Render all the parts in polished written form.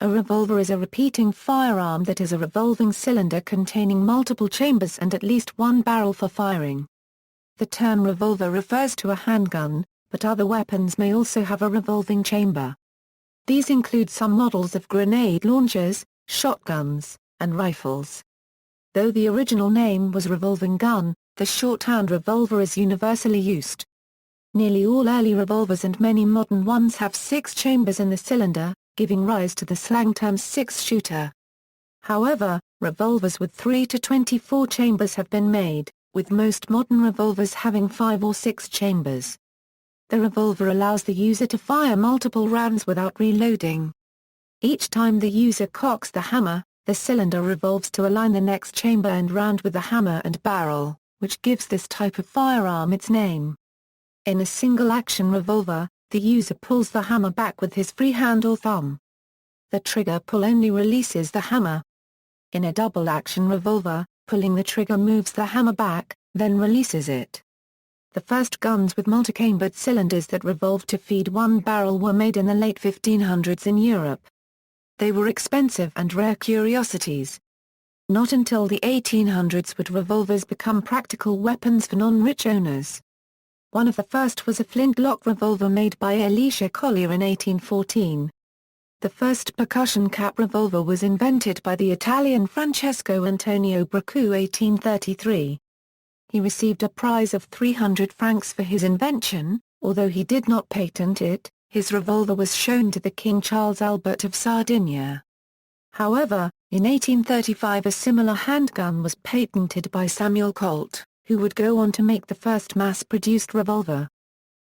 A revolver is a repeating firearm that is a revolving cylinder containing multiple chambers and at least one barrel for firing. The term revolver refers to a handgun, but other weapons may also have a revolving chamber. These include some models of grenade launchers, shotguns, and rifles. Though the original name was revolving gun, the shorthand revolver is universally used. Nearly all early revolvers and many modern ones have 6 chambers in the cylinder, giving rise to the slang term six-shooter. However, revolvers with 3 to 24 chambers have been made, with most modern revolvers having 5 or 6 chambers. The revolver allows the user to fire multiple rounds without reloading. Each time the user cocks the hammer, the cylinder revolves to align the next chamber and round with the hammer and barrel, which gives this type of firearm its name. In a single-action revolver, the user pulls the hammer back with his free hand or thumb. The trigger pull only releases the hammer. In a double-action revolver, pulling the trigger moves the hammer back, then releases it. The first guns with multi-chambered cylinders that revolved to feed one barrel were made in the late 1500s in Europe. They were expensive and rare curiosities. Not until the 1800s would revolvers become practical weapons for non-rich owners. One of the first was a flintlock revolver made by Elisha Collier in 1814. The first percussion cap revolver was invented by the Italian Francesco Antonio Braccu 1833. He received a prize of 300 francs for his invention. Although he did not patent it, his revolver was shown to the King Charles Albert of Sardinia. However, in 1835 a similar handgun was patented by Samuel Colt, who would go on to make the first mass-produced revolver.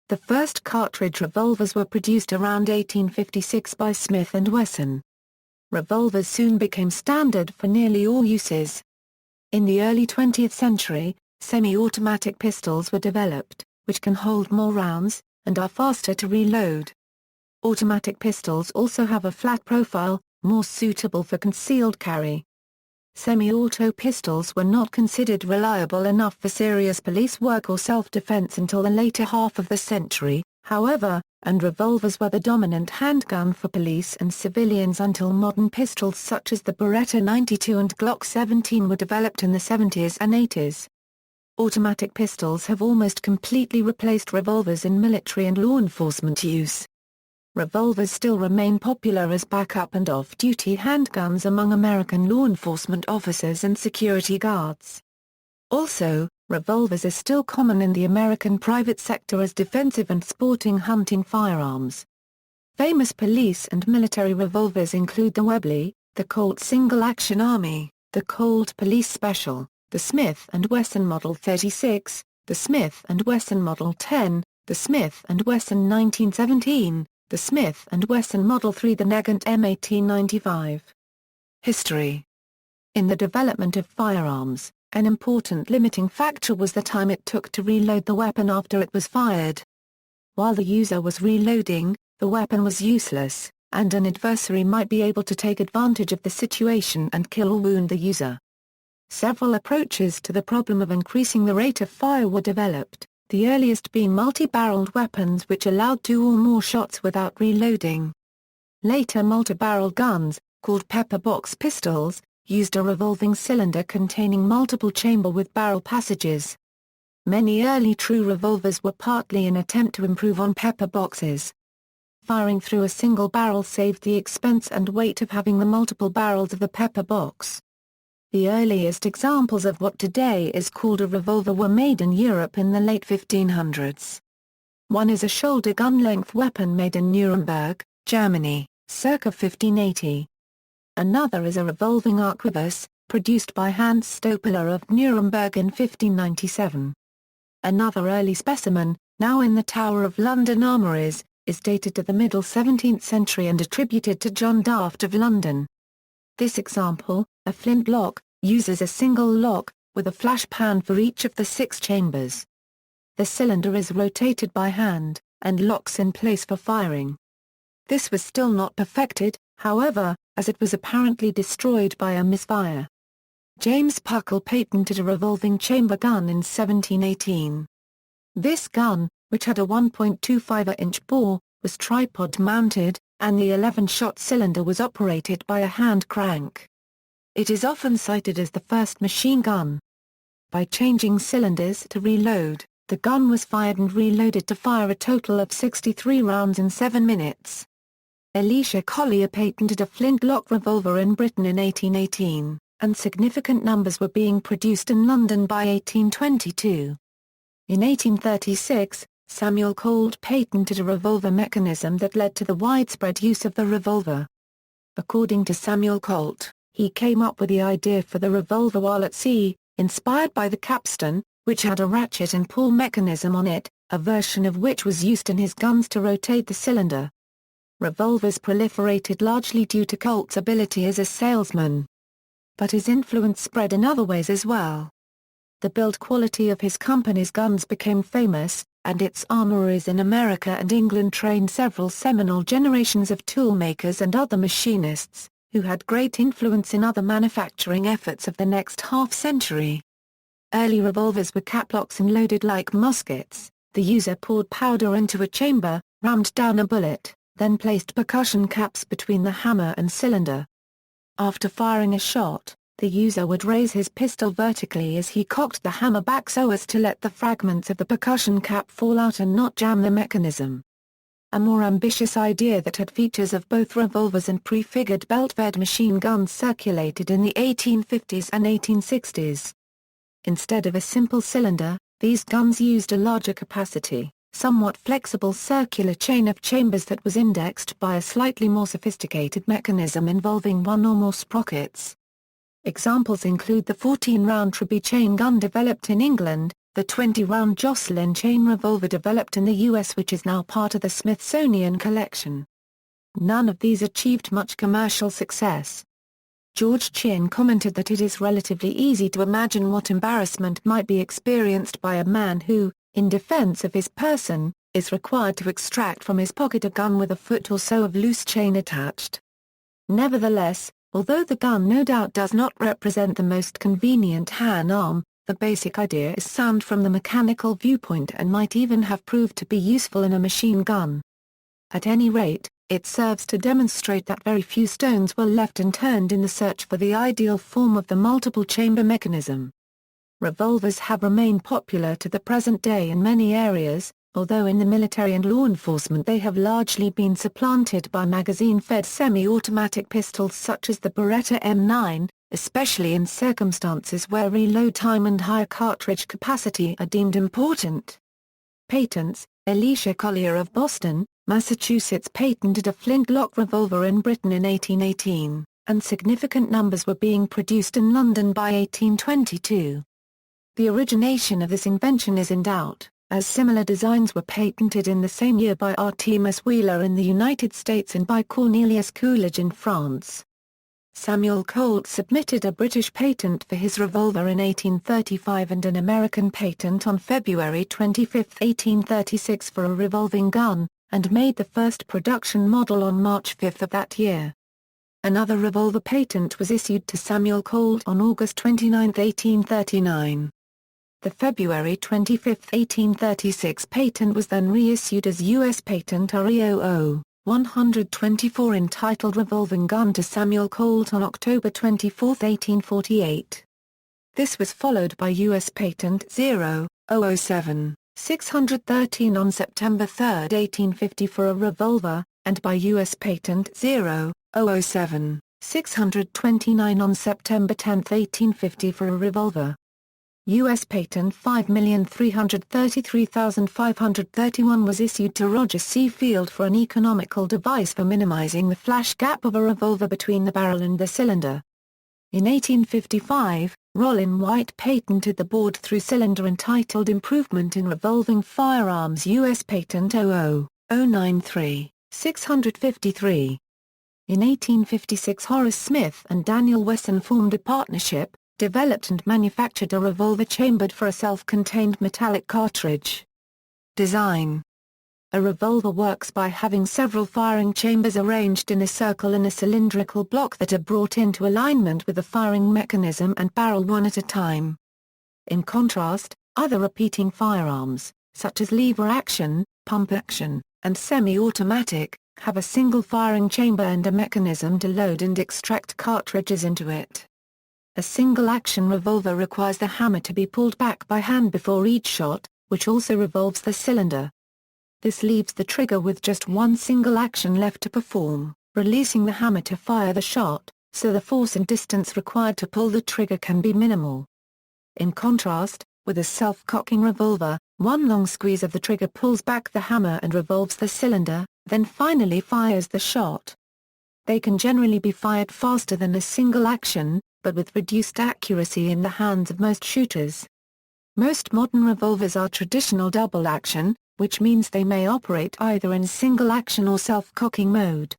The first cartridge revolvers were produced around 1856 by Smith & Wesson. Revolvers soon became standard for nearly all uses. In the early 20th century, semi-automatic pistols were developed, which can hold more rounds, and are faster to reload. Automatic pistols also have a flat profile, more suitable for concealed carry. Semi-auto pistols were not considered reliable enough for serious police work or self-defense until the later half of the century, however, and revolvers were the dominant handgun for police and civilians until modern pistols such as the Beretta 92 and Glock 17 were developed in the 70s and 80s. Automatic pistols have almost completely replaced revolvers in military and law enforcement use. Revolvers still remain popular as backup and off-duty handguns among American law enforcement officers and security guards. Also, revolvers are still common in the American private sector as defensive and sporting hunting firearms. Famous police and military revolvers include the Webley, the Colt Single Action Army, the Colt Police Special, the Smith & Wesson Model 36, the Smith & Wesson Model 10, the Smith & Wesson 1917, the Smith & Wesson Model 3, the Nagant M1895. History. In the development of firearms, an important limiting factor was the time it took to reload the weapon after it was fired. While the user was reloading, the weapon was useless, and an adversary might be able to take advantage of the situation and kill or wound the user. Several approaches to the problem of increasing the rate of fire were developed, the earliest being multi-barreled weapons which allowed 2 or more shots without reloading. Later multi-barrel guns, called pepper box pistols, used a revolving cylinder containing multiple chamber with barrel passages. Many early true revolvers were partly an attempt to improve on pepper boxes. Firing through a single barrel saved the expense and weight of having the multiple barrels of the pepper box. The earliest examples of what today is called a revolver were made in Europe in the late 1500s. One is a shoulder gun-length weapon made in Nuremberg, Germany, circa 1580. Another is a revolving arquebus, produced by Hans Stoppler of Nuremberg in 1597. Another early specimen, now in the Tower of London Armouries, is dated to the middle 17th century and attributed to John Daft of London. This example, a flintlock, uses a single lock, with a flash pan for each of the 6 chambers. The cylinder is rotated by hand, and locks in place for firing. This was still not perfected, however, as it was apparently destroyed by a misfire. James Puckle patented a revolving chamber gun in 1718. This gun, which had a 1.25-inch bore, was tripod-mounted, and the 11-shot cylinder was operated by a hand crank. It is often cited as the first machine gun. By changing cylinders to reload, the gun was fired and reloaded to fire a total of 63 rounds in 7 minutes. Elisha Collier patented a flintlock revolver in Britain in 1818, and significant numbers were being produced in London by 1822. In 1836, Samuel Colt patented a revolver mechanism that led to the widespread use of the revolver. According to Samuel Colt, he came up with the idea for the revolver while at sea, inspired by the capstan, which had a ratchet and pull mechanism on it, a version of which was used in his guns to rotate the cylinder. Revolvers proliferated largely due to Colt's ability as a salesman. But his influence spread in other ways as well. The build quality of his company's guns became famous, and its armories in America and England trained several seminal generations of toolmakers and other machinists, who had great influence in other manufacturing efforts of the next half-century. Early revolvers were caplocks and loaded like muskets. The user poured powder into a chamber, rammed down a bullet, then placed percussion caps between the hammer and cylinder. After firing a shot, the user would raise his pistol vertically as he cocked the hammer back so as to let the fragments of the percussion cap fall out and not jam the mechanism. A more ambitious idea that had features of both revolvers and prefigured belt-fed machine guns circulated in the 1850s and 1860s. Instead of a simple cylinder, these guns used a larger capacity, somewhat flexible circular chain of chambers that was indexed by a slightly more sophisticated mechanism involving one or more sprockets. Examples include the 14-round Treby chain gun developed in England, the 20-round Jocelyn chain revolver developed in the US, which is now part of the Smithsonian collection. None of these achieved much commercial success. George Chin commented that it is relatively easy to imagine what embarrassment might be experienced by a man who, in defense of his person, is required to extract from his pocket a gun with a foot or so of loose chain attached. Nevertheless, although the gun no doubt does not represent the most convenient hand-arm, the basic idea is sound from the mechanical viewpoint and might even have proved to be useful in a machine gun. At any rate, it serves to demonstrate that very few stones were left unturned in the search for the ideal form of the multiple-chamber mechanism. Revolvers have remained popular to the present day in many areas, although in the military and law enforcement they have largely been supplanted by magazine-fed semi-automatic pistols such as the Beretta M9, especially in circumstances where reload time and higher cartridge capacity are deemed important. Patents: Elisha Collier of Boston, Massachusetts patented a flintlock revolver in Britain in 1818, and significant numbers were being produced in London by 1822. The origination of this invention is in doubt, as similar designs were patented in the same year by Artemus Wheeler in the United States and by Cornelius Coolidge in France. Samuel Colt submitted a British patent for his revolver in 1835 and an American patent on February 25, 1836 for a revolving gun, and made the first production model on March 5 of that year. Another revolver patent was issued to Samuel Colt on August 29, 1839. The February 25, 1836 patent was then reissued as U.S. Patent RE 124 entitled Revolving Gun to Samuel Colt on October 24, 1848. This was followed by U.S. Patent 007 613 on September 3, 1850 for a revolver, and by U.S. Patent 007 629 on September 10, 1850 for a revolver. U.S. Patent 5,333,531 was issued to Roger C. Field for an economical device for minimizing the flash gap of a revolver between the barrel and the cylinder. In 1855, Rollin White patented the bored-through cylinder entitled Improvement in Revolving Firearms. U.S. Patent 00093 653. In 1856, Horace Smith and Daniel Wesson formed a partnership, developed and manufactured a revolver chambered for a self-contained metallic cartridge. Design: a revolver works by having several firing chambers arranged in a circle in a cylindrical block that are brought into alignment with the firing mechanism and barrel one at a time. In contrast, other repeating firearms, such as lever action, pump action, and semi-automatic, have a single firing chamber and a mechanism to load and extract cartridges into it. A single-action revolver requires the hammer to be pulled back by hand before each shot, which also revolves the cylinder. This leaves the trigger with just one single action left to perform, releasing the hammer to fire the shot, so the force and distance required to pull the trigger can be minimal. In contrast, with a self-cocking revolver, one long squeeze of the trigger pulls back the hammer and revolves the cylinder, then finally fires the shot. They can generally be fired faster than a single action, but with reduced accuracy in the hands of most shooters. Most modern revolvers are traditional double-action, which means they may operate either in single-action or self-cocking mode.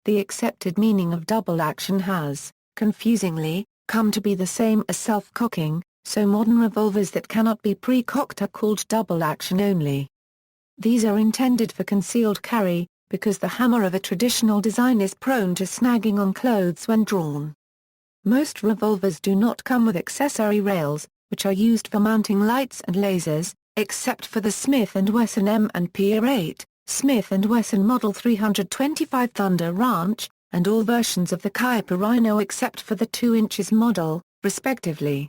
The accepted meaning of double-action has, confusingly, come to be the same as self-cocking, so modern revolvers that cannot be pre-cocked are called double-action only. These are intended for concealed carry, because the hammer of a traditional design is prone to snagging on clothes when drawn. Most revolvers do not come with accessory rails, which are used for mounting lights and lasers, except for the Smith & Wesson M&P 8, Smith & Wesson Model 325 Thunder Ranch, and all versions of the Kaipa Rhino except for the 2 inches model, respectively.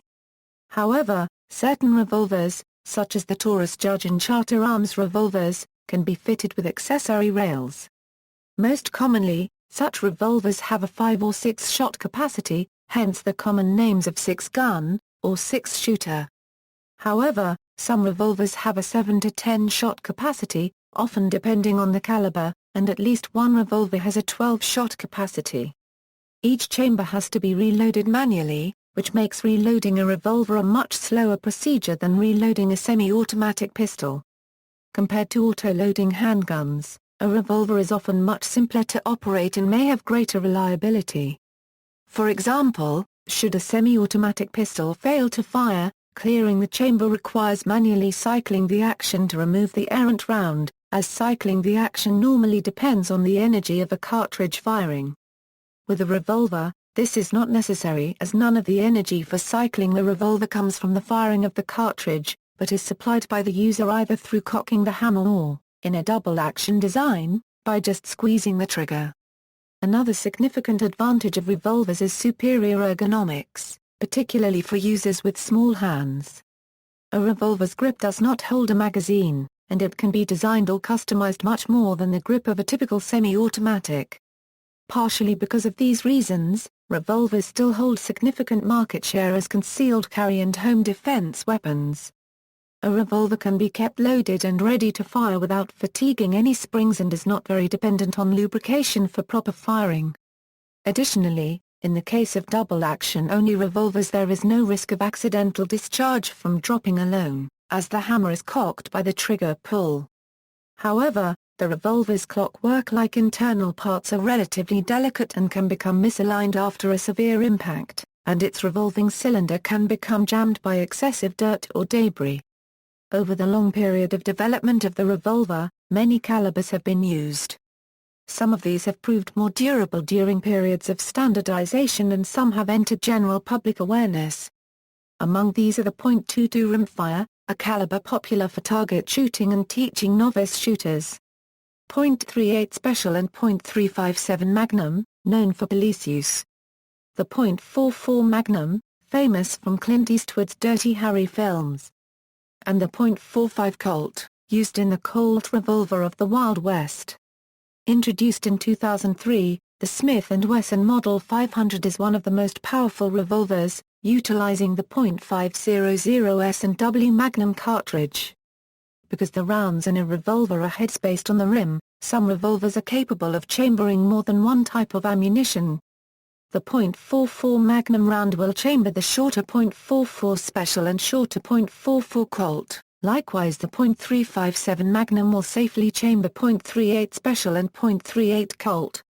However, certain revolvers, such as the Taurus Judge and Charter Arms revolvers, can be fitted with accessory rails. Most commonly, such revolvers have a 5 or 6 shot capacity, hence the common names of 6-gun, or 6-shooter. However, some revolvers have a 7 to 10 shot capacity, often depending on the caliber, and at least one revolver has a 12-shot capacity. Each chamber has to be reloaded manually, which makes reloading a revolver a much slower procedure than reloading a semi-automatic pistol. Compared to auto-loading handguns, a revolver is often much simpler to operate and may have greater reliability. For example, should a semi-automatic pistol fail to fire, clearing the chamber requires manually cycling the action to remove the errant round, as cycling the action normally depends on the energy of a cartridge firing. With a revolver, this is not necessary as none of the energy for cycling the revolver comes from the firing of the cartridge, but is supplied by the user either through cocking the hammer or, in a double-action design, by just squeezing the trigger. Another significant advantage of revolvers is superior ergonomics, particularly for users with small hands. A revolver's grip does not hold a magazine, and it can be designed or customized much more than the grip of a typical semi-automatic. Partially because of these reasons, revolvers still hold significant market share as concealed carry and home defense weapons. A revolver can be kept loaded and ready to fire without fatiguing any springs and is not very dependent on lubrication for proper firing. Additionally, in the case of double-action-only revolvers there is no risk of accidental discharge from dropping alone, as the hammer is cocked by the trigger pull. However, the revolver's clockwork-like internal parts are relatively delicate and can become misaligned after a severe impact, and its revolving cylinder can become jammed by excessive dirt or debris. Over the long period of development of the revolver, many calibers have been used. Some of these have proved more durable during periods of standardization and some have entered general public awareness. Among these are the .22 rimfire, a caliber popular for target shooting and teaching novice shooters. .38 Special and .357 Magnum, known for police use. The .44 Magnum, famous from Clint Eastwood's Dirty Harry films. And the .45 Colt, used in the Colt revolver of the Wild West. Introduced in 2003, the Smith & Wesson Model 500 is one of the most powerful revolvers, utilizing the .500 S&W Magnum cartridge. Because the rounds in a revolver are headspaced on the rim, some revolvers are capable of chambering more than one type of ammunition. The .44 Magnum round will chamber the shorter .44 Special and shorter .44 Colt. Likewise the .357 Magnum will safely chamber .38 Special and .38 Colt.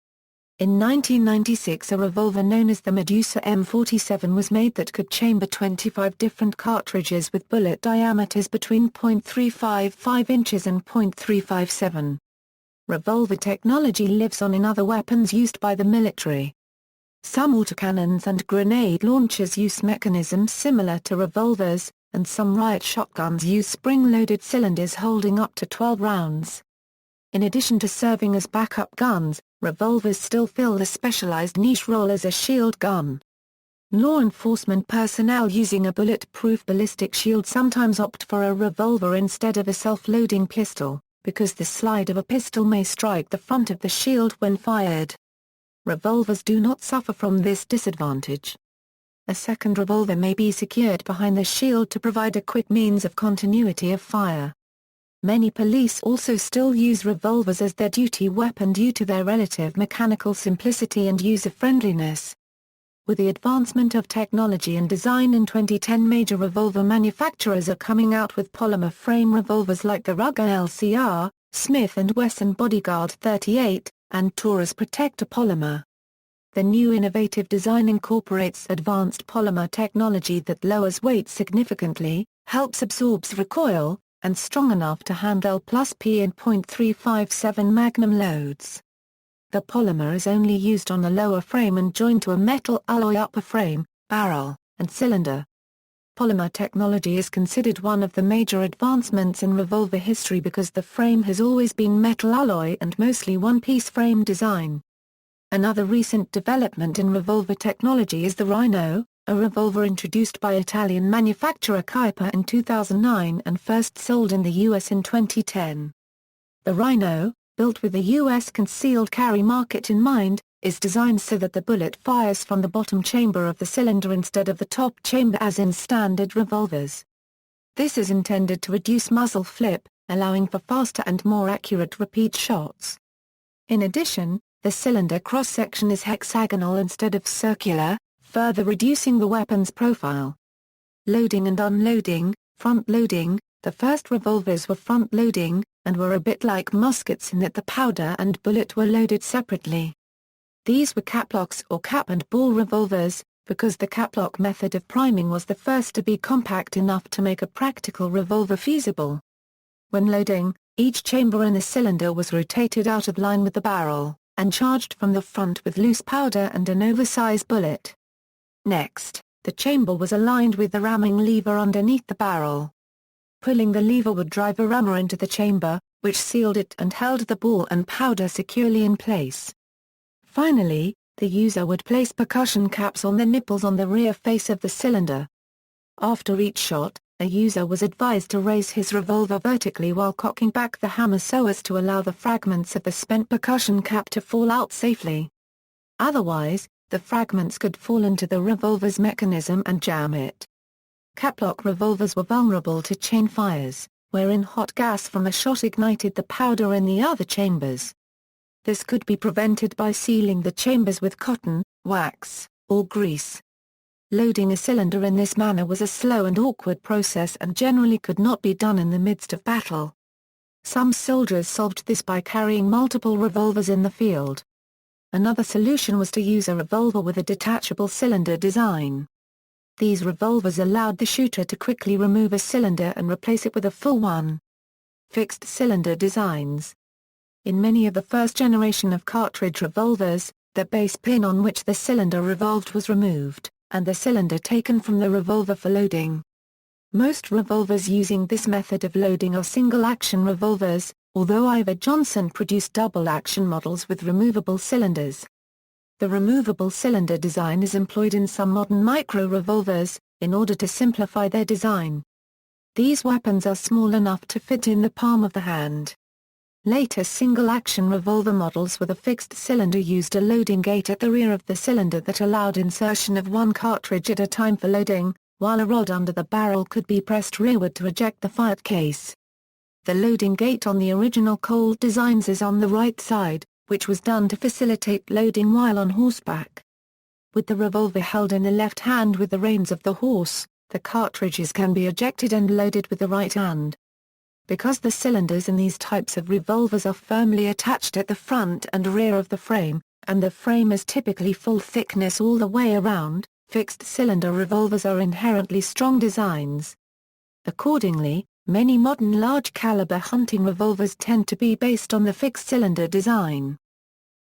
In 1996 a revolver known as the Medusa M47 was made that could chamber 25 different cartridges with bullet diameters between .355 inches and .357. Revolver technology lives on in other weapons used by the military. Some autocannons and grenade launchers use mechanisms similar to revolvers, and some riot shotguns use spring-loaded cylinders holding up to 12 rounds. In addition to serving as backup guns, revolvers still fill the specialized niche role as a shield gun. Law enforcement personnel using a bulletproof ballistic shield sometimes opt for a revolver instead of a self-loading pistol, because the slide of a pistol may strike the front of the shield when fired. Revolvers do not suffer from this disadvantage. A second revolver may be secured behind the shield to provide a quick means of continuity of fire. Many police also still use revolvers as their duty weapon due to their relative mechanical simplicity and user-friendliness. With the advancement of technology and design in 2010, major revolver manufacturers are coming out with polymer frame revolvers like the Ruger LCR, Smith & Wesson Bodyguard 38, and Taurus Protector polymer. The new innovative design incorporates advanced polymer technology that lowers weight significantly, helps absorbs recoil, and strong enough to handle +P in .357 Magnum loads. The polymer is only used on the lower frame and joined to a metal alloy upper frame, barrel, and cylinder. Polymer technology is considered one of the major advancements in revolver history because the frame has always been metal alloy and mostly one-piece frame design. Another recent development in revolver technology is the Rhino, a revolver introduced by Italian manufacturer Keiper in 2009 and first sold in the US in 2010. The Rhino, built with the U.S. concealed carry market in mind, is designed so that the bullet fires from the bottom chamber of the cylinder instead of the top chamber as in standard revolvers. This is intended to reduce muzzle flip, allowing for faster and more accurate repeat shots. In addition, the cylinder cross-section is hexagonal instead of circular, further reducing the weapon's profile. Loading and unloading, front-loading. The first revolvers were front-loading, and were a bit like muskets in that the powder and bullet were loaded separately. These were caplocks or cap-and-ball revolvers, because the caplock method of priming was the first to be compact enough to make a practical revolver feasible. When loading, each chamber in the cylinder was rotated out of line with the barrel, and charged from the front with loose powder and an oversized bullet. Next, the chamber was aligned with the ramming lever underneath the barrel. Pulling the lever would drive a rammer into the chamber, which sealed it and held the ball and powder securely in place. Finally, the user would place percussion caps on the nipples on the rear face of the cylinder. After each shot, a user was advised to raise his revolver vertically while cocking back the hammer so as to allow the fragments of the spent percussion cap to fall out safely. Otherwise, the fragments could fall into the revolver's mechanism and jam it. Caplock revolvers were vulnerable to chain fires, wherein hot gas from a shot ignited the powder in the other chambers. This could be prevented by sealing the chambers with cotton, wax, or grease. Loading a cylinder in this manner was a slow and awkward process and generally could not be done in the midst of battle. Some soldiers solved this by carrying multiple revolvers in the field. Another solution was to use a revolver with a detachable cylinder design. These revolvers allowed the shooter to quickly remove a cylinder and replace it with a full one. Fixed cylinder designs. In many of the first generation of cartridge revolvers, the base pin on which the cylinder revolved was removed, and the cylinder taken from the revolver for loading. Most revolvers using this method of loading are single-action revolvers, although Iver Johnson produced double-action models with removable cylinders. The removable cylinder design is employed in some modern micro-revolvers, in order to simplify their design. These weapons are small enough to fit in the palm of the hand. Later single-action revolver models with a fixed cylinder used a loading gate at the rear of the cylinder that allowed insertion of one cartridge at a time for loading, while a rod under the barrel could be pressed rearward to eject the fired case. The loading gate on the original Colt designs is on the right side, which was done to facilitate loading while on horseback. With the revolver held in the left hand with the reins of the horse, the cartridges can be ejected and loaded with the right hand. Because the cylinders in these types of revolvers are firmly attached at the front and rear of the frame, and the frame is typically full thickness all the way around, fixed cylinder revolvers are inherently strong designs. Accordingly, many modern large-caliber hunting revolvers tend to be based on the fixed-cylinder design.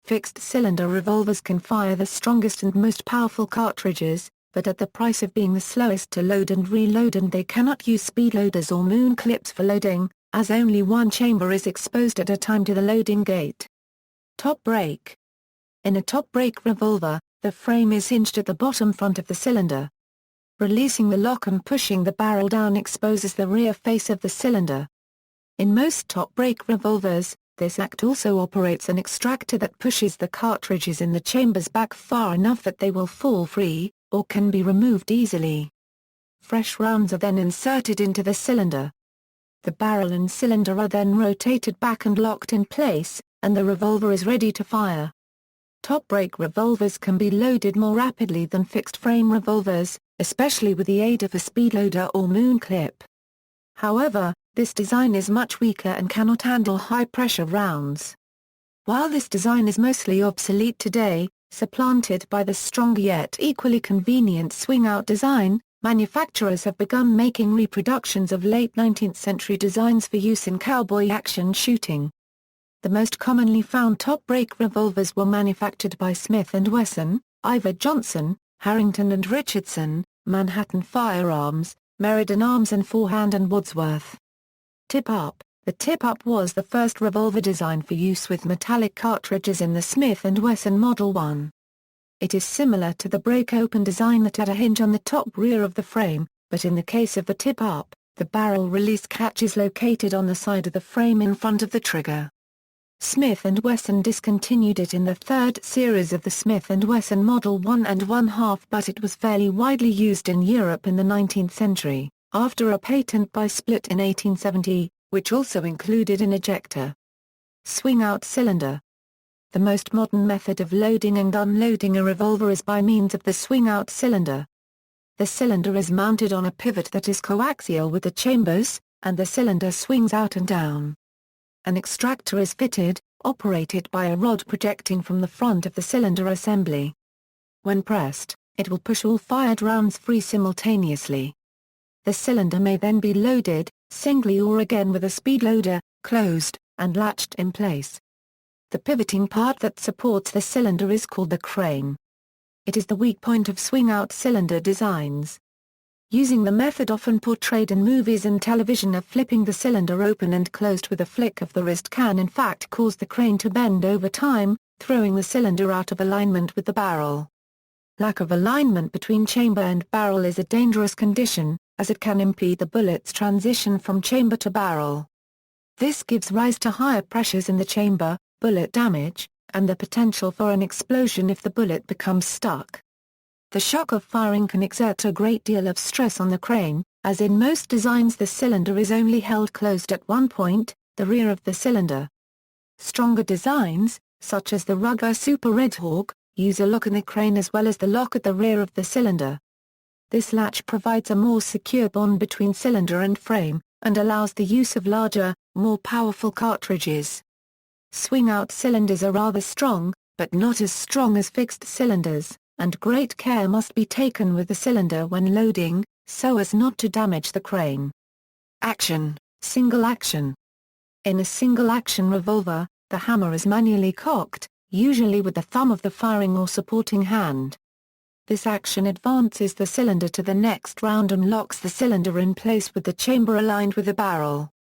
Fixed-cylinder revolvers can fire the strongest and most powerful cartridges, but at the price of being the slowest to load and reload, and they cannot use speed loaders or moon clips for loading, as only one chamber is exposed at a time to the loading gate. Top brake. In a top brake revolver, the frame is hinged at the bottom front of the cylinder. Releasing the lock and pushing the barrel down exposes the rear face of the cylinder. In most top brake revolvers, this act also operates an extractor that pushes the cartridges in the chambers back far enough that they will fall free, or can be removed easily. Fresh rounds are then inserted into the cylinder. The barrel and cylinder are then rotated back and locked in place, and the revolver is ready to fire. Top brake revolvers can be loaded more rapidly than fixed-frame revolvers, especially with the aid of a speed loader or moon clip. However, this design is much weaker and cannot handle high-pressure rounds. While this design is mostly obsolete today, supplanted by the stronger yet equally convenient swing-out design, manufacturers have begun making reproductions of late 19th century designs for use in cowboy action shooting. The most commonly found top brake revolvers were manufactured by Smith & Wesson, Iver Johnson, Harrington and Richardson, Manhattan Firearms, Meriden Arms and Forehand and Wadsworth. Tip-up. The tip-up was the first revolver design for use with metallic cartridges in the Smith & Wesson Model 1. It is similar to the break-open design that had a hinge on the top rear of the frame, but in the case of the tip-up, the barrel release catch is located on the side of the frame in front of the trigger. Smith & Wesson discontinued it in the third series of the Smith & Wesson Model 1 and 1/2, but it was fairly widely used in Europe in the 19th century, after a patent by Split in 1870, which also included an ejector. Swing-out cylinder. The most modern method of loading and unloading a revolver is by means of the swing-out cylinder. The cylinder is mounted on a pivot that is coaxial with the chambers, and the cylinder swings out and down. An extractor is fitted, operated by a rod projecting from the front of the cylinder assembly. When pressed, it will push all fired rounds free simultaneously. The cylinder may then be loaded, singly or again with a speed loader, closed, and latched in place. The pivoting part that supports the cylinder is called the crane. It is the weak point of swing-out cylinder designs. Using the method often portrayed in movies and television of flipping the cylinder open and closed with a flick of the wrist can in fact cause the crane to bend over time, throwing the cylinder out of alignment with the barrel. Lack of alignment between chamber and barrel is a dangerous condition, as it can impede the bullet's transition from chamber to barrel. This gives rise to higher pressures in the chamber, bullet damage, and the potential for an explosion if the bullet becomes stuck. The shock of firing can exert a great deal of stress on the crane, as in most designs the cylinder is only held closed at one point, the rear of the cylinder. Stronger designs, such as the Ruger Super Red Hawk, use a lock in the crane as well as the lock at the rear of the cylinder. This latch provides a more secure bond between cylinder and frame, and allows the use of larger, more powerful cartridges. Swing-out cylinders are rather strong, but not as strong as fixed cylinders, and great care must be taken with the cylinder when loading, so as not to damage the crane. Action, single action. In a single-action revolver, the hammer is manually cocked, usually with the thumb of the firing or supporting hand. This action advances the cylinder to the next round and locks the cylinder in place with the chamber aligned with the barrel.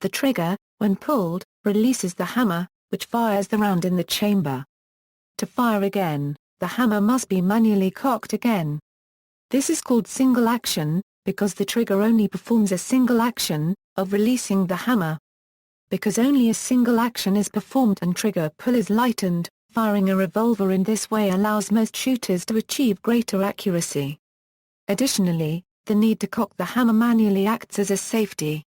The trigger, when pulled, releases the hammer, which fires the round in the chamber. To fire again, the hammer must be manually cocked again. This is called single action, because the trigger only performs a single action, of releasing the hammer. Because only a single action is performed and trigger pull is lightened, firing a revolver in this way allows most shooters to achieve greater accuracy. Additionally, the need to cock the hammer manually acts as a safety.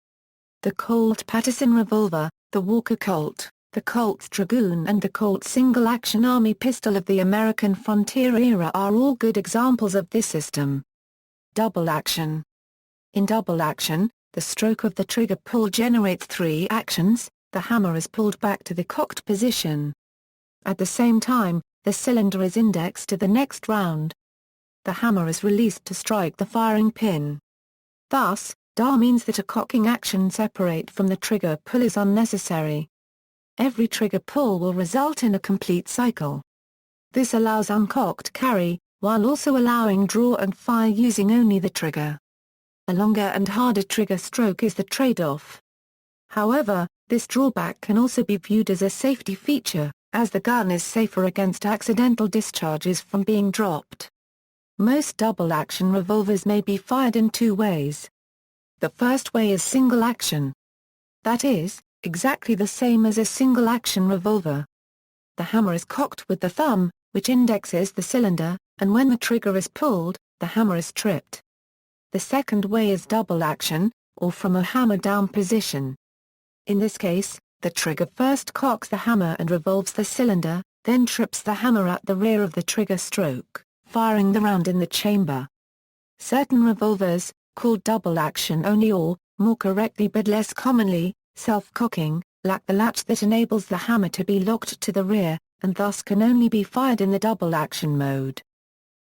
The Colt Paterson revolver, the Walker Colt, the Colt Dragoon and the Colt single-action Army pistol of the American frontier era are all good examples of this system. Double action. In double action, the stroke of the trigger pull generates three actions. The hammer is pulled back to the cocked position. At the same time, the cylinder is indexed to the next round. The hammer is released to strike the firing pin. Thus, DA means that a cocking action separate from the trigger pull is unnecessary. Every trigger pull will result in a complete cycle. This allows uncocked carry, while also allowing draw and fire using only the trigger. A longer and harder trigger stroke is the trade-off. However, this drawback can also be viewed as a safety feature, as the gun is safer against accidental discharges from being dropped. Most double-action revolvers may be fired in two ways. The first way is single action. That is, exactly the same as a single-action revolver. The hammer is cocked with the thumb, which indexes the cylinder, and when the trigger is pulled, the hammer is tripped. The second way is double action, or from a hammer-down position. In this case, the trigger first cocks the hammer and revolves the cylinder, then trips the hammer at the rear of the trigger stroke, firing the round in the chamber. Certain revolvers, called double action only or, more correctly but less commonly, self-cocking, lack the latch that enables the hammer to be locked to the rear, and thus can only be fired in the double action mode.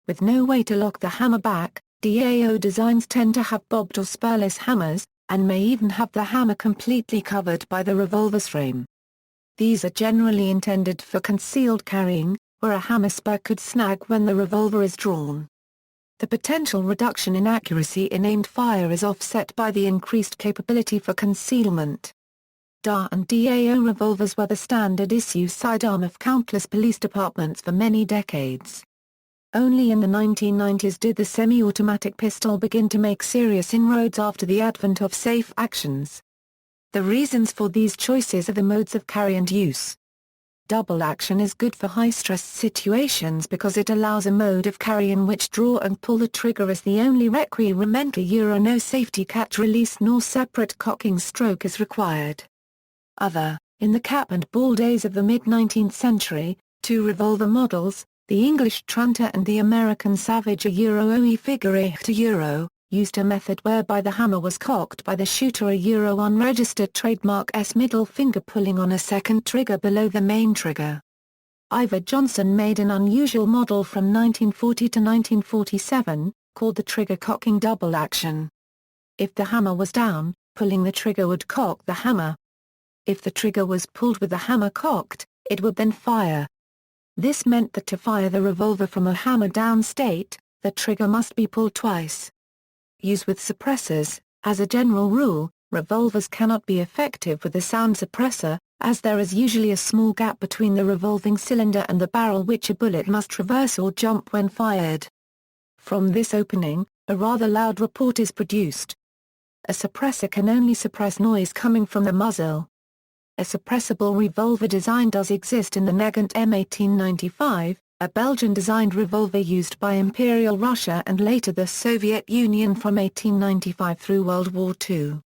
With no way to lock the hammer back, DAO designs tend to have bobbed or spurless hammers, and may even have the hammer completely covered by the revolver's frame. These are generally intended for concealed carrying, where a hammer spur could snag when the revolver is drawn. The potential reduction in accuracy in aimed fire is offset by the increased capability for concealment. DA and DAO revolvers were the standard issue sidearm of countless police departments for many decades. Only in the 1990s did the semi-automatic pistol begin to make serious inroads after the advent of safe actions. The reasons for these choices are the modes of carry and use. Double action is good for high-stress situations because it allows a mode of carry in which draw and pull the trigger is the only requirement. No safety catch release nor separate cocking stroke is required. In the cap and ball days of the mid-19th century, two revolver models, the English Tranter and the American Savage OE Figure 8 used a method whereby the hammer was cocked by the shooter unregistered trademark S middle finger pulling on a second trigger below the main trigger. Ivor Johnson made an unusual model from 1940 to 1947, called the trigger cocking double action. If the hammer was down, pulling the trigger would cock the hammer. If the trigger was pulled with the hammer cocked, it would then fire. This meant that to fire the revolver from a hammer-down state, the trigger must be pulled twice. Used with suppressors, as a general rule, revolvers cannot be effective with a sound suppressor, as there is usually a small gap between the revolving cylinder and the barrel which a bullet must traverse or jump when fired. From this opening, a rather loud report is produced. A suppressor can only suppress noise coming from the muzzle. A suppressible revolver design does exist in the Nagant M1895, a Belgian-designed revolver used by Imperial Russia and later the Soviet Union from 1895 through World War II.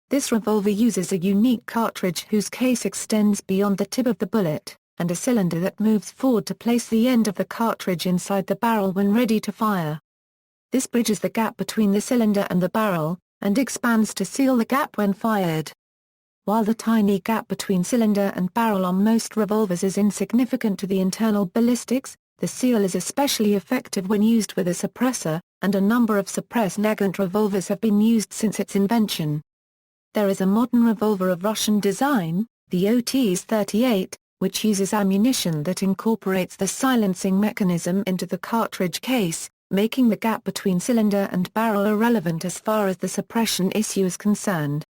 This revolver uses a unique cartridge whose case extends beyond the tip of the bullet, and a cylinder that moves forward to place the end of the cartridge inside the barrel when ready to fire. This bridges the gap between the cylinder and the barrel, and expands to seal the gap when fired. While the tiny gap between cylinder and barrel on most revolvers is insignificant to the internal ballistics, the seal is especially effective when used with a suppressor, and a number of suppressed Nagant revolvers have been used since its invention. There is a modern revolver of Russian design, the OTS-38, which uses ammunition that incorporates the silencing mechanism into the cartridge case, making the gap between cylinder and barrel irrelevant as far as the suppression issue is concerned.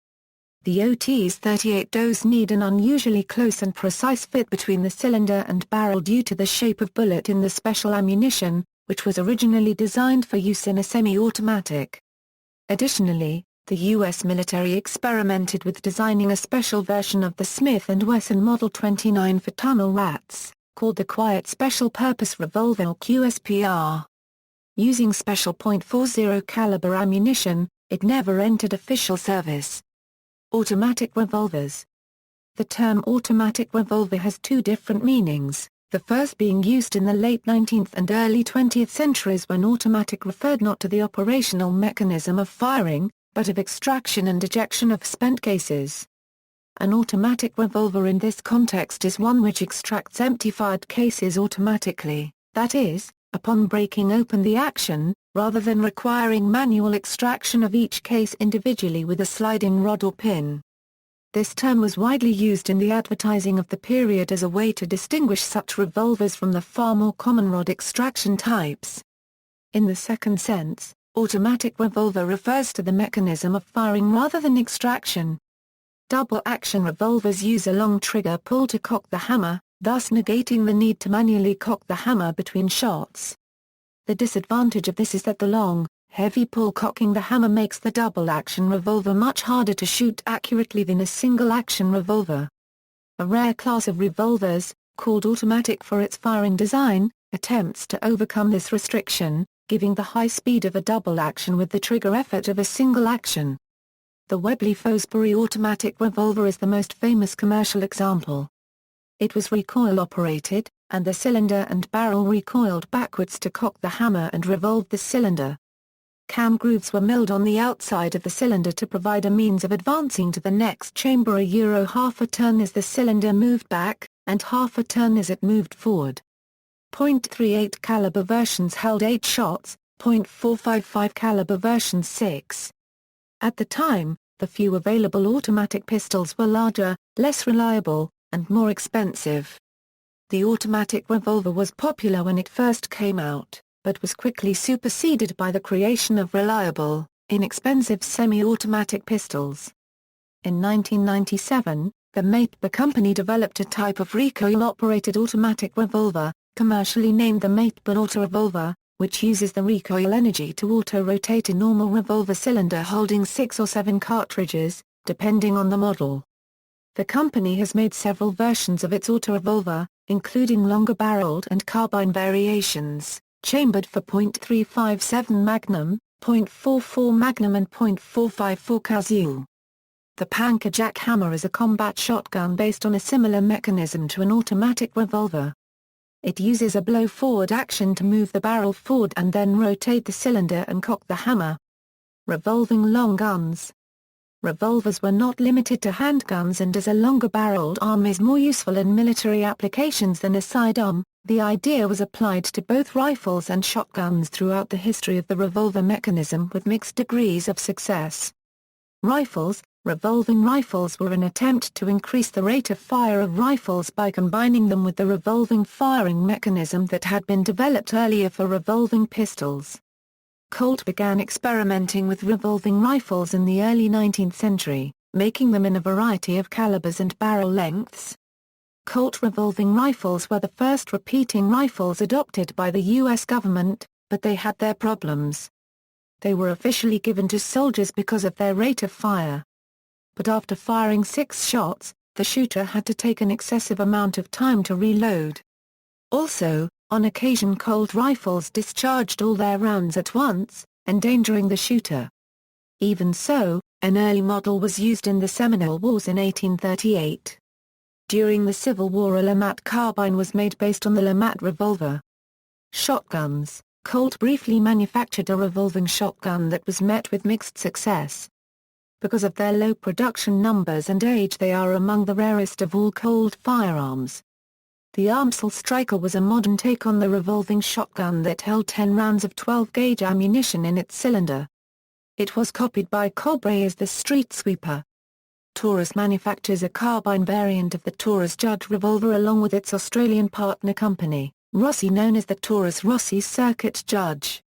The OTS-38 does need an unusually close and precise fit between the cylinder and barrel due to the shape of bullet in the special ammunition, which was originally designed for use in a semi-automatic. Additionally, the U.S. military experimented with designing a special version of the Smith & Wesson Model 29 for tunnel rats, called the Quiet Special Purpose Revolver or QSPR. Using special .40 caliber ammunition, it never entered official service. Automatic revolvers. The term automatic revolver has two different meanings, the first being used in the late 19th and early 20th centuries when automatic referred not to the operational mechanism of firing, but of extraction and ejection of spent cases. An automatic revolver in this context is one which extracts empty fired cases automatically, that is, upon breaking open the action, rather than requiring manual extraction of each case individually with a sliding rod or pin. This term was widely used in the advertising of the period as a way to distinguish such revolvers from the far more common rod extraction types. In the second sense, automatic revolver refers to the mechanism of firing rather than extraction. Double-action revolvers use a long trigger pull to cock the hammer, thus negating the need to manually cock the hammer between shots. The disadvantage of this is that the long, heavy pull cocking the hammer makes the double-action revolver much harder to shoot accurately than a single-action revolver. A rare class of revolvers, called automatic for its firing design, attempts to overcome this restriction, giving the high speed of a double-action with the trigger effort of a single action. The Webley-Fosbury automatic revolver is the most famous commercial example. It was recoil-operated, and the cylinder and barrel recoiled backwards to cock the hammer and revolve the cylinder. Cam grooves were milled on the outside of the cylinder to provide a means of advancing to the next chamber. Half a turn as the cylinder moved back, and half a turn as it moved forward. .38 caliber versions held 8 shots, .455 caliber versions 6. At the time, the few available automatic pistols were larger, less reliable, and more expensive. The automatic revolver was popular when it first came out, but was quickly superseded by the creation of reliable, inexpensive semi-automatic pistols. In 1997, the Mateba company developed a type of recoil-operated automatic revolver, commercially named the Mateba Auto-Revolver, which uses the recoil energy to auto-rotate a normal revolver cylinder holding 6 or 7 cartridges, depending on the model. The company has made several versions of its auto-revolver, including longer-barreled and carbine variations, chambered for .357 Magnum, .44 Magnum and .454 Casual. The Panker jackhammer is a combat shotgun based on a similar mechanism to an automatic revolver. It uses a blow-forward action to move the barrel forward and then rotate the cylinder and cock the hammer. Revolving long guns. Revolvers were not limited to handguns, and as a longer-barreled arm is more useful in military applications than a sidearm, the idea was applied to both rifles and shotguns throughout the history of the revolver mechanism with mixed degrees of success. Rifles. Revolving rifles were an attempt to increase the rate of fire of rifles by combining them with the revolving firing mechanism that had been developed earlier for revolving pistols. Colt began experimenting with revolving rifles in the early 19th century, making them in a variety of calibers and barrel lengths. Colt revolving rifles were the first repeating rifles adopted by the U.S. government, but they had their problems. They were officially given to soldiers because of their rate of fire. But after firing 6 shots, the shooter had to take an excessive amount of time to reload. Also, on occasion Colt rifles discharged all their rounds at once, endangering the shooter. Even so, an early model was used in the Seminole Wars in 1838. During the Civil War, a Lamat carbine was made based on the Lamat revolver. Shotguns. Colt briefly manufactured a revolving shotgun that was met with mixed success. Because of their low production numbers and age, they are among the rarest of all Colt firearms. The Armsel Striker was a modern take on the revolving shotgun that held 10 rounds of 12-gauge ammunition in its cylinder. It was copied by Cobre as the Street Sweeper. Taurus manufactures a carbine variant of the Taurus Judge revolver along with its Australian partner company, Rossi, known as the Taurus Rossi Circuit Judge.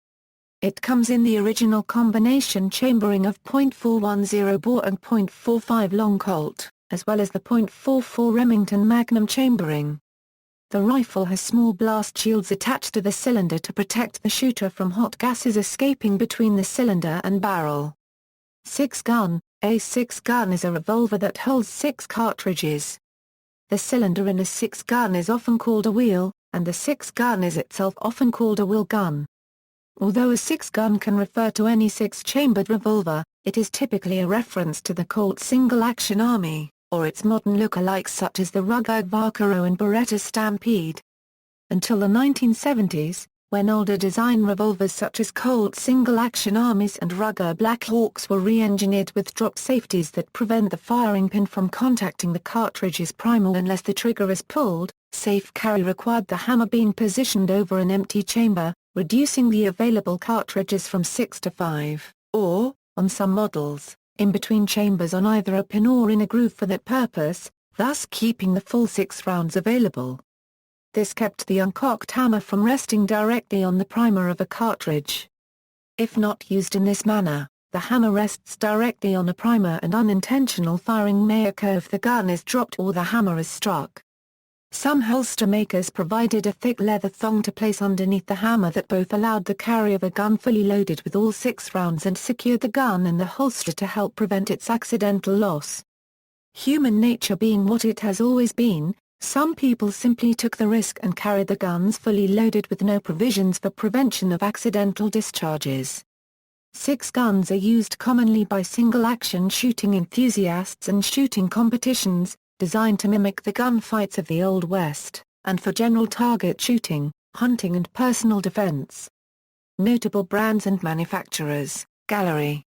It comes in the original combination chambering of .410 bore and .45 long Colt, as well as the .44 Remington Magnum chambering. The rifle has small blast shields attached to the cylinder to protect the shooter from hot gases escaping between the cylinder and barrel. 6-gun. A 6-gun is a revolver that holds 6 cartridges. The cylinder in a 6-gun is often called a wheel, and the 6-gun is itself often called a wheel gun. Although a 6-gun can refer to any 6-chambered revolver, it is typically a reference to the Colt single-action army, or its modern look-alikes such as the Ruger Vaquero and Beretta Stampede. Until the 1970s, when older design revolvers such as Colt single-action armies and Ruger Black Hawks were re-engineered with drop safeties that prevent the firing pin from contacting the cartridge's primer unless the trigger is pulled, safe carry required the hammer being positioned over an empty chamber, reducing the available cartridges from 6 to 5, or, on some models, in between chambers on either a pin or in a groove for that purpose, thus keeping the full 6 rounds available. This kept the uncocked hammer from resting directly on the primer of a cartridge. If not used in this manner, the hammer rests directly on a primer and unintentional firing may occur if the gun is dropped or the hammer is struck. Some holster makers provided a thick leather thong to place underneath the hammer that both allowed the carry of a gun fully loaded with all 6 rounds and secured the gun in the holster to help prevent its accidental loss. Human nature being what it has always been, some people simply took the risk and carried the guns fully loaded with no provisions for prevention of accidental discharges. 6 guns are used commonly by single-action shooting enthusiasts and shooting competitions, designed to mimic the gunfights of the Old West, and for general target shooting, hunting and personal defense. Notable brands and manufacturers, gallery.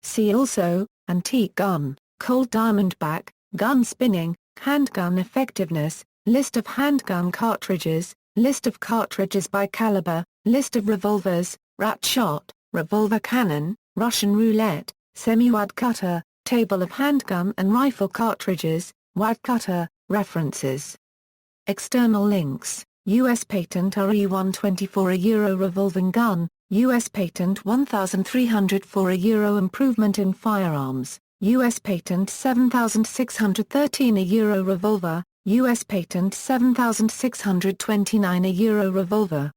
See also, antique gun, cold diamondback, gun spinning, handgun effectiveness, list of handgun cartridges, list of cartridges by caliber, list of revolvers, rat shot, revolver cannon, Russian roulette, semi-wad cutter, table of handgun and rifle cartridges, wad cutter, references. External links, U.S. Patent RE124 a Euro revolving gun, U.S. Patent 1304 a Euro improvement in firearms, U.S. Patent 7613 a Euro revolver, U.S. Patent 7629 a Euro revolver.